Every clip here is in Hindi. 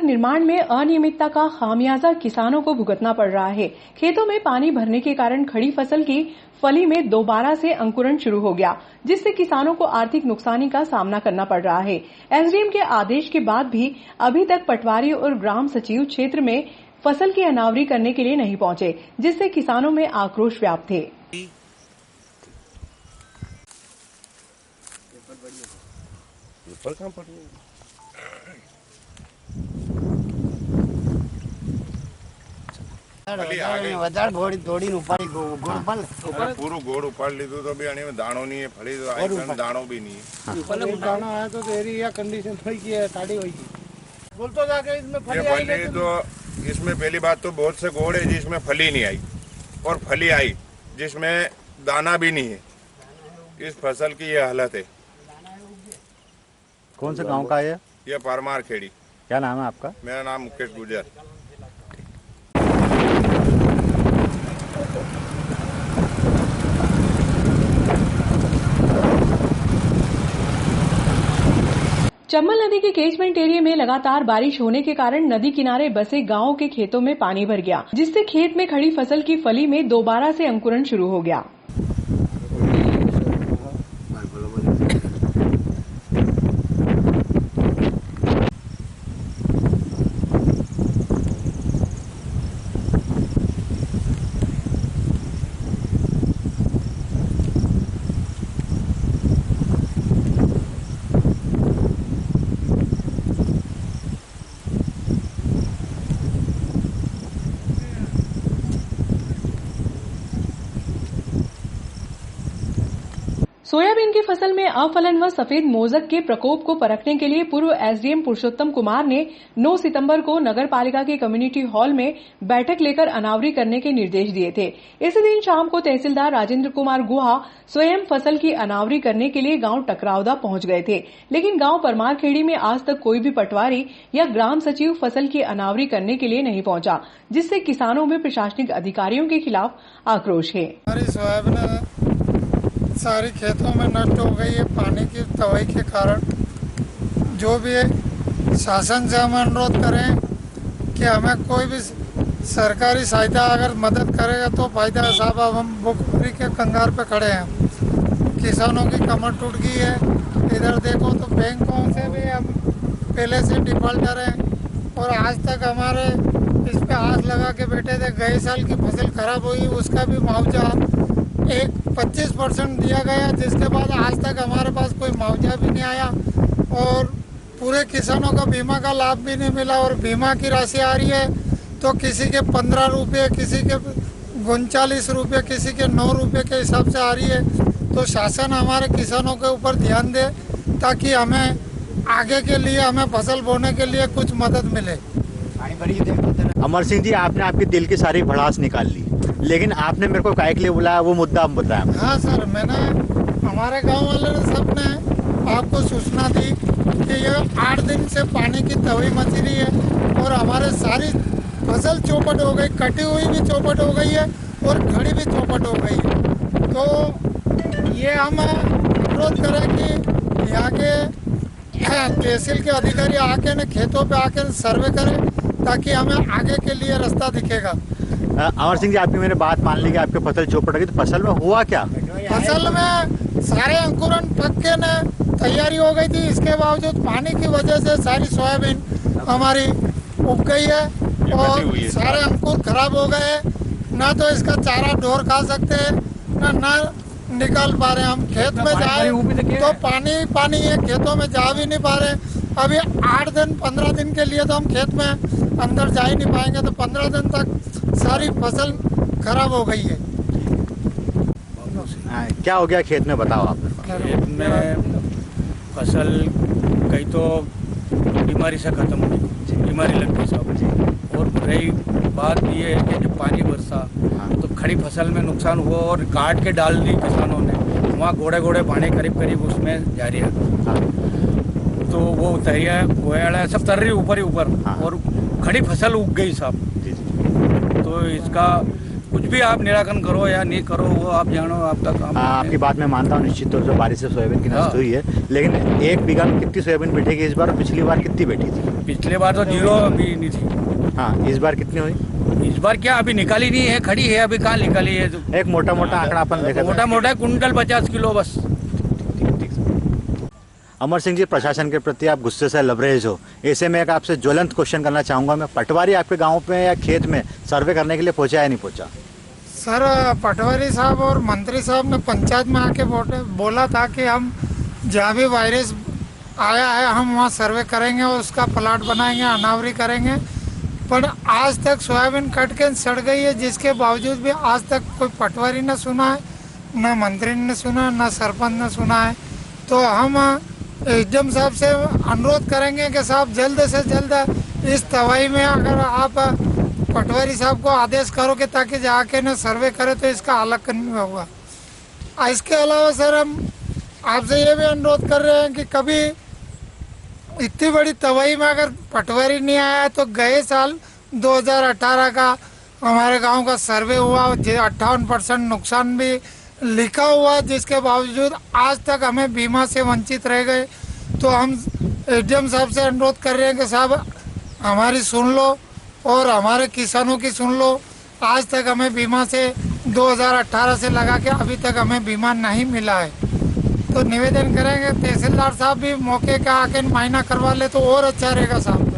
निर्माण में अनियमितता का खामियाजा किसानों को भुगतना पड़ रहा है। खेतों में पानी भरने के कारण खड़ी फसल की फली में दोबारा से अंकुरण शुरू हो गया, जिससे किसानों को आर्थिक नुकसानी का सामना करना पड़ रहा है। एसडीएम के आदेश के बाद भी अभी तक पटवारी और ग्राम सचिव क्षेत्र में फसल की अनावरी करने के लिए नहीं पहुंचे, जिससे किसानों में आक्रोश व्याप्त है। पूरा गोड़ उपाड़ लीधो तो भी दाणो नहीं है, फली तो दाणो भी नहीं है। दाना आया तो तेरी या कंडीशन थोड़ी की है, ताड़ी हुई बोल तो जाके इसमें फली आई तो इसमें पहली बात तो बहुत से गोड़ है जिसमें फली नहीं आई और फली आई जिसमें दाना भी नहीं है। इस फसल की ये हालत है। कौन से गांव का है ये परमार खेड़ी। क्या नाम है आपका? मेरा नाम मुकेश गुर्जर। चंबल नदी के कैचमेंट एरिया में लगातार बारिश होने के कारण नदी किनारे बसे गांवों के खेतों में पानी भर गया, जिससे खेत में खड़ी फसल की फली में दोबारा से अंकुरण शुरू हो गया। सोयाबीन की फसल में अफलन व सफेद मोजक के प्रकोप को परखने के लिए पूर्व एसडीएम पुरुषोत्तम कुमार ने 9 सितंबर को नगर पालिका के कम्युनिटी हॉल में बैठक लेकर अनावरी करने के निर्देश दिए थे। इसी दिन शाम को तहसीलदार राजेंद्र कुमार गुहा स्वयं फसल की अनावरी करने के लिए गांव टकरावदा पहुंच गए थे, लेकिन गांव परमारखेड़ी में आज तक कोई भी पटवारी या ग्राम सचिव फसल की अनावरी करने के लिए नहीं पहुंचा, जिससे किसानों में प्रशासनिक अधिकारियों के खिलाफ आक्रोश है। सारी खेतों में नष्ट हो गई है पानी की तवाई के कारण। जो भी शासन से हम अनुरोध करें कि हमें कोई भी सरकारी सहायता अगर मदद करेगा तो फायदा है साहब। अब हम भुखमरी के कंगार पे खड़े हैं, किसानों की कमर टूट गई है। इधर देखो तो बैंकों से भी हम पहले से डिफॉल्टर हैं और आज तक हमारे इस पे आस लगा के बैठे थे। गए साल की फसल खराब हुई उसका भी मुआवजा 25% दिया गया, जिसके बाद आज तक हमारे पास कोई मुआवजा भी नहीं आया और पूरे किसानों का बीमा का लाभ भी नहीं मिला। और बीमा की राशि आ रही है तो किसी के 15 रुपये, किसी के 39 रुपये, किसी के 9 रुपये के हिसाब से आ रही है। तो शासन हमारे किसानों के ऊपर ध्यान दे ताकि हमें आगे के लिए, हमें फसल बोने के लिए कुछ मदद मिले। अमर सिंह जी, आपने आपके दिल की सारी भड़ास निकाल ली, लेकिन आपने मेरे को काहे के लिए बुलाया वो मुद्दा आप बताया। हाँ सर, मैंने हमारे गांव वाले सबने आपको सूचना दी कि ये 8 दिन से पानी की तवी मची रही है और हमारे सारी फसल चौपट हो गई, कटी हुई भी चौपट हो गई है और खड़ी भी चौपट हो गई है। तो ये हम अनुरोध करें कि यहाँ के तहसील के अधिकारी आके न खेतों पे आके सर्वे करें ताकि हमें आगे के लिए रास्ता दिखेगा। अमर सिंह जी, आपकी मैंने बात मान ली कि आपकी फसल चौपट गई, तो फसल में हुआ क्या? फसल में सारे अंकुरन पक के न तैयारी हो गई थी, इसके बावजूद पानी की वजह से सारी सोयाबीन हमारी उग गई है और सारे अंकुर खराब हो गए। ना तो इसका चारा ढोर खा सकते हैं ना निकाल पा रहे। हम खेत में जाए तो पानी है, खेतों में जा भी नहीं पा रहे। अभी 8 दिन 15 दिन के लिए तो हम खेत में अंदर जा ही नहीं पाएंगे, तो 15 दिन तक सारी फसल खराब हो गई है। क्या हो गया खेत में, बताओ आप। खेत में फसल कई तो बीमारी से खत्म हुई, बीमारी लग गई सब। और रही बात ये है कि जब पानी बरसा तो खड़ी फसल में नुकसान हुआ और काट के डाल दी किसानों ने। वहाँ घोड़े घोड़े पानी करीब करीब उसमें जा रही है, तो वो तैयार गोयाड़ा सब तर रही ऊपर ही ऊपर और खड़ी फसल उग गई सब। तो इसका कुछ भी आप निराकरण करो या नहीं करो वो आप जानो, आपका काम। आपकी बात मैं मानता हूँ, निश्चित तौर से बारिश से सोयाबीन की नष्ट हुई है, लेकिन 1 बीघा में कितनी सोयाबीन बैठेगी इस बार और पिछली बार कितनी बैठी थी? पिछले बार तो 0 अभी नहीं थी। हाँ, इस बार कितनी हुई? इस बार क्या अभी निकाली नहीं है, खड़ी है अभी, कहाँ निकाली है? एक मोटा मोटा आंकड़ा अपन देखा, मोटा मोटा कुंटल 50 किलो बस। अमर सिंह जी, प्रशासन के प्रति आप गुस्से से लबरेज हो, ऐसे में एक आपसे ज्वलंत क्वेश्चन करना चाहूंगा मैं, पटवारी आपके गांव पे या खेत में सर्वे करने के लिए पहुंचा या नहीं पहुंचा? सर, पटवारी साहब और मंत्री साहब ने पंचायत में आके बोला था कि हम जहाँ भी वायरस आया है हम वहाँ सर्वे करेंगे और उसका प्लाट बनाएंगे, अनावरी करेंगे। पर आज तक सोयाबीन कट के सड़ गई है, जिसके बावजूद भी आज तक कोई पटवारी न सुना है, न मंत्री ने सुना, न सरपंच ने सुना है। तो हम एसडीएम साहब से अनुरोध करेंगे कि साहब जल्द से जल्द इस तवाई में अगर आप पटवारी साहब को आदेश करोगे ताकि जाके न सर्वे करे तो इसका अलग नहीं होगा। इसके अलावा सर, हम आपसे ये भी अनुरोध कर रहे हैं कि कभी इतनी बड़ी तवाई में अगर पटवारी नहीं आया तो गए साल 2018 का हमारे गांव का सर्वे हुआ, 58% नुकसान भी लिखा हुआ, जिसके बावजूद आज तक हमें बीमा से वंचित रह गए। तो हम एसडीएम साहब से अनुरोध कर रहे हैं कि साहब हमारी सुन लो और हमारे किसानों की सुन लो। आज तक हमें बीमा से 2018 से लगा के अभी तक हमें बीमा नहीं मिला है। तो निवेदन करेंगे तहसीलदार साहब भी मौके का आके मायना करवा ले तो और अच्छा रहेगा साहब।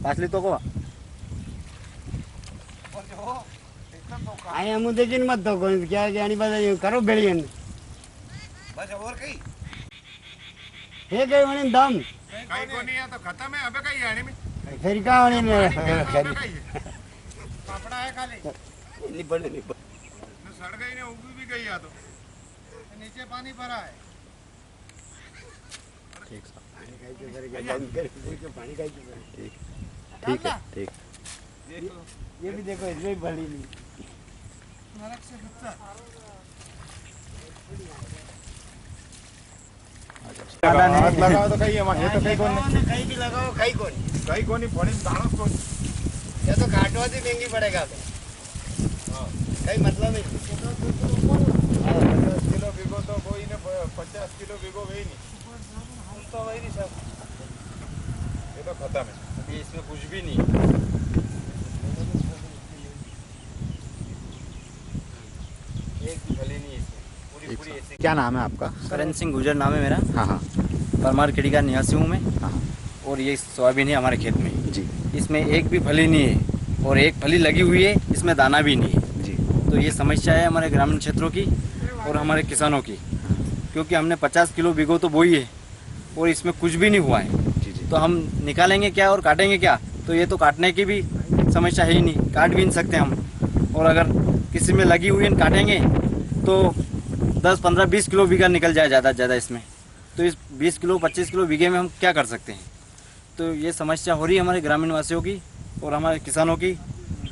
असली तो को आया मुद्दे जिन मत दो कोई क्या जानी बात करो बेलियन बस और कहीं हे गए वने दम कहीं को नहीं है तो खत्म है। अबे कहीं आने में फिर का वने पापड़ा है खाली नहीं बने नहीं सड़ गई ने उगी भी गई या तो नीचे पानी भरा है। ठीक ठीक है, ठीक। ये भी देखो इसमें भली नहीं नरक से गुप्ता लगाओ तो कहीं है तो कहीं कोनी कहीं भी लगाओ कहीं कोनी फड़ी दाणो को ये तो काटवा से महंगी पड़ेगा तो कहीं मतलब नहीं 50 किलो भिगो तो कोई ने 50 किलो भिगो वही नहीं तो वही नहीं सब ये तो खत्म है। अभी इसमें कुछ भी नहीं एक भी भले नहीं है इसमें पूरी ऐसी। क्या नाम है आपका? करण सिंह गुजर नाम है मेरा। हाँ हाँ, परमार खेड़ी का निवासी हूँ मैं। हाँ और ये सोयाबीन है हमारे खेत में जी इसमें एक भी फली नहीं है और एक फली लगी हुई है, इसमें दाना भी नहीं है जी। तो ये समस्या है हमारे ग्रामीण क्षेत्रों की और हमारे किसानों की, क्योंकि हमने 50 किलो भिगो तो बोई है और इसमें कुछ भी नहीं हुआ है। तो हम निकालेंगे क्या और काटेंगे क्या? तो ये तो काटने की भी समस्या है ही नहीं, काट भी नहीं सकते हम। और अगर किसी में लगी हुई है काटेंगे तो 10, 15, 20 किलो बीघा निकल जाए ज़्यादा से ज़्यादा इसमें। तो इस 20 किलो 25 किलो बीघे में हम क्या कर सकते हैं? तो ये समस्या हो रही है हमारे ग्रामीण वासियों की और हमारे किसानों की।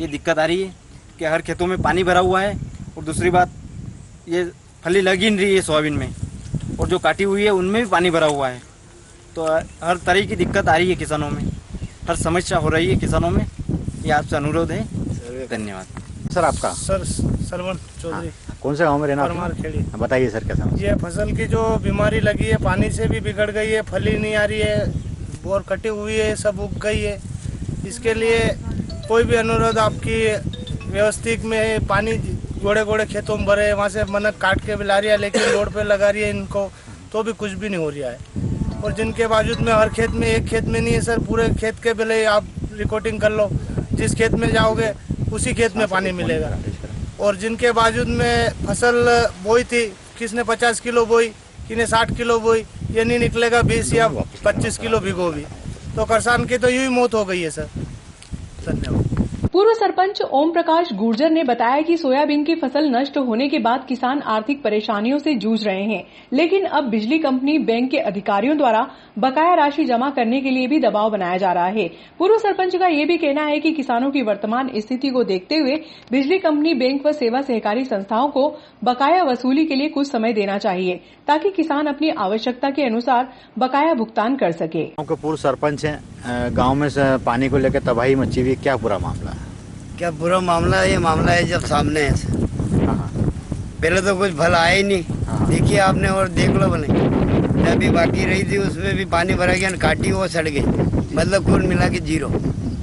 ये दिक्कत आ रही है कि हर खेतों में पानी भरा हुआ है और दूसरी बात ये फली लग ही नहीं रही है सोयाबीन में, और जो काटी हुई है उनमें भी पानी भरा हुआ है। तो हर तरह की दिक्कत आ रही है किसानों में, हर समस्या हो रही है किसानों में। ये आपसे अनुरोध है। धन्यवाद सर। आपका? सर सरवन चौधरी। हाँ, कौन से गांव में रहना आपने? परमार खेड़ी। बताइए सर, कैसा? ये फसल की जो बीमारी लगी है पानी से भी बिगड़ गई है, फली नहीं आ रही है और कटी हुई है, सब उग गई है। इसके लिए कोई भी अनुरोध आपकी व्यवस्थित में पानी गोड़े गोड़े खेतों में भरे, वहाँ से मनक काट के भी ला रही है लेकिन रोड पे लगा रही है इनको, तो भी कुछ भी नहीं हो रहा है। और जिनके बावजूद में हर खेत में, एक खेत में नहीं है सर, पूरे खेत के पहले आप रिकॉर्डिंग कर लो, जिस खेत में जाओगे उसी खेत में पानी मिलेगा। और जिनके बावजूद में फसल बोई थी, किसने 50 किलो बोई, किसने 60 किलो बोई, ये नहीं निकलेगा 20 या 25 किलो भिगो भी, तो किसान की तो यूं ही मौत हो गई है सर। धन्यवाद। पूर्व सरपंच ओम प्रकाश गुर्जर ने बताया कि सोयाबीन की फसल नष्ट होने के बाद किसान आर्थिक परेशानियों से जूझ रहे हैं, लेकिन अब बिजली कंपनी बैंक के अधिकारियों द्वारा बकाया राशि जमा करने के लिए भी दबाव बनाया जा रहा है। पूर्व सरपंच का यह भी कहना है कि किसानों की वर्तमान स्थिति को देखते हुए बिजली कंपनी बैंक व सेवा सहकारी संस्थाओं को बकाया वसूली के लिए कुछ समय देना चाहिए, ताकि किसान अपनी आवश्यकता के अनुसार बकाया भुगतान कर सके। पूर्व सरपंच है, गाँव में पानी को लेकर तबाही मची हुई, क्या पूरा मामला है? क्या बुरा मामला है? ये मामला है जब सामने है। पहले तो कुछ फल आया ही नहीं, देखिए आपने, और देख लो भले अभी बाकी रही थी उसमें भी पानी भरा गया, काटी वो सड़ गई, मतलब कुल मिला के 0।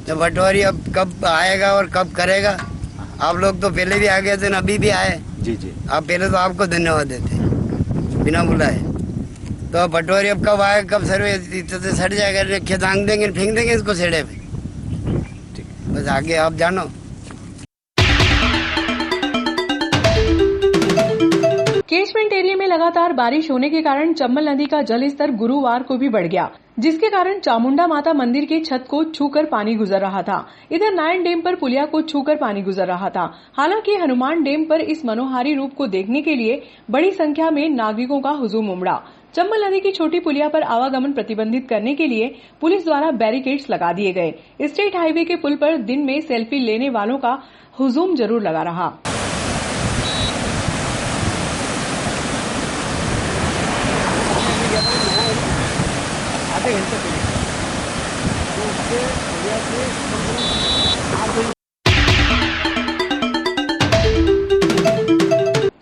तो पटवारी अब कब आएगा और कब करेगा? आप लोग तो पहले भी आ गए थे, अभी भी आए जी जी। आप पहले तो आपको धन्यवाद देते बिना बुलाए। तो पटवारी अब कब आए, कब सर्वे तो सड़ जाएगा, खेतांग देंगे, फेंक देंगे इसको सेड़े पे, बस आगे आप जानो। केशमेंट एरिया में लगातार बारिश होने के कारण चंबल नदी का जल स्तर गुरुवार को भी बढ़ गया, जिसके कारण चामुंडा माता मंदिर की छत को छूकर पानी गुजर रहा था। इधर नारायण डैम पर पुलिया को छूकर पानी गुजर रहा था। हालांकि हनुमान डैम पर इस मनोहारी रूप को देखने के लिए बड़ी संख्या में नागरिकों का हुजूम उमड़ा। चंबल नदी की छोटी पुलिया पर आवागमन प्रतिबंधित करने के लिए पुलिस द्वारा बैरिकेड्स लगा दिए गए। स्टेट हाईवे के पुल पर दिन में सेल्फी लेने वालों का हुजूम जरूर लगा रहा।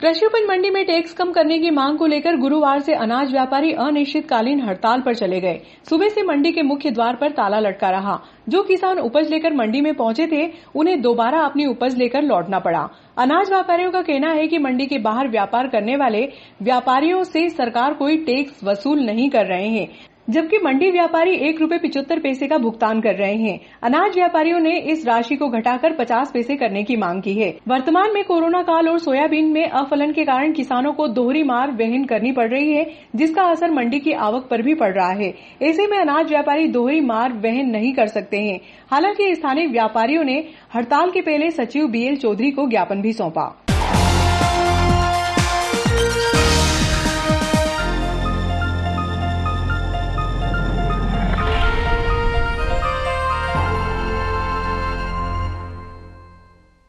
कृषि उपज मंडी में टैक्स कम करने की मांग को लेकर गुरुवार से अनाज व्यापारी अनिश्चितकालीन हड़ताल पर चले गए। सुबह से मंडी के मुख्य द्वार पर ताला लटका रहा। जो किसान उपज लेकर मंडी में पहुंचे थे, उन्हें दोबारा अपनी उपज लेकर लौटना पड़ा। अनाज व्यापारियों का कहना है कि मंडी के बाहर व्यापार करने वाले व्यापारियों से सरकार कोई टैक्स वसूल नहीं कर रहे हैं, जबकि मंडी व्यापारी ₹1.75 का भुगतान कर रहे हैं। अनाज व्यापारियों ने इस राशि को घटाकर 50 पैसे करने की मांग की है। वर्तमान में कोरोना काल और सोयाबीन में अफलन के कारण किसानों को दोहरी मार वहन करनी पड़ रही है, जिसका असर मंडी की आवक पर भी पड़ रहा है। ऐसे में अनाज व्यापारी दोहरी मार वहन नहीं कर सकते हैं। हालांकि स्थानीय व्यापारियों ने हड़ताल के पहले सचिव BL चौधरी को ज्ञापन भी सौंपा।